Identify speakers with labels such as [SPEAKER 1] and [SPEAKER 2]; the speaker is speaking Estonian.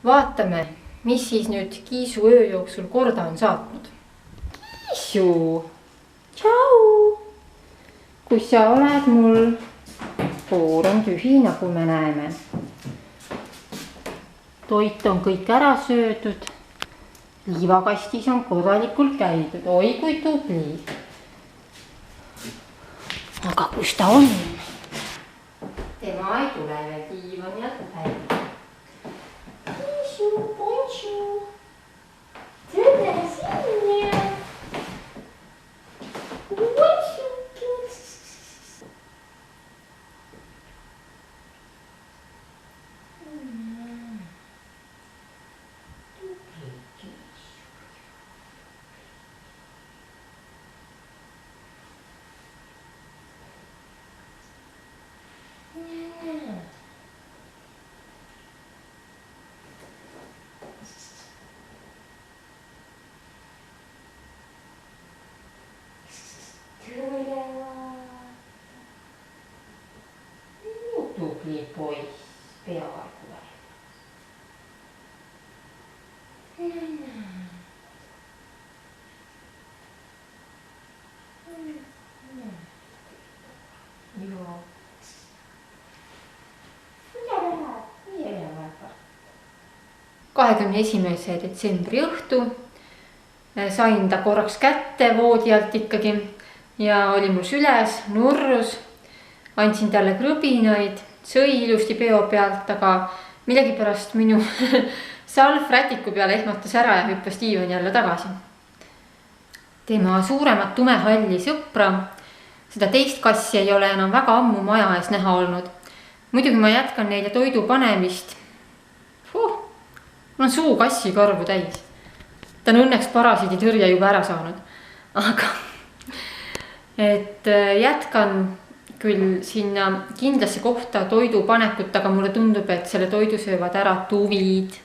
[SPEAKER 1] vaatame, mis siis nüüd Kiisu öö jooksul korda on saatnud. Kiisu, tšau! Kus sa oled mul? Koor on tühi, nagu me näeme. Toit on kõik ära söödud. Liivakastis on korralikult käidud. Oi, kui tubli. Aga kus ta on? Tema ei tule veel diivani alt välja. Kiisu, bonjour. Tule sinna. Tubli poiss, peaaegu vähe. Joo. 21. detsembri õhtu sain ta korraks kätte voodi alt ikkagi ja oli mul süles, nurrus. Andsin talle krõbinaid, sõi ilusti peo pealt, aga millegipärast minu salv rätiku peale ehmatas ära ja hüppas diivani jälle tagasi. Tema suuremat tumehalli sõpra, seda teist kassi ei ole enam väga ammu maja ees näha olnud. Muidugi ma jätkan neile toidu panemist. Mul on suu kassikarvu täis. Ta on õnneks parasiidi tõrje juba ära saanud. Aga jätkan küll sinna kindlasse kohta toidu panekut, aga mulle tundub, et selle toidu söövad ära tuvid.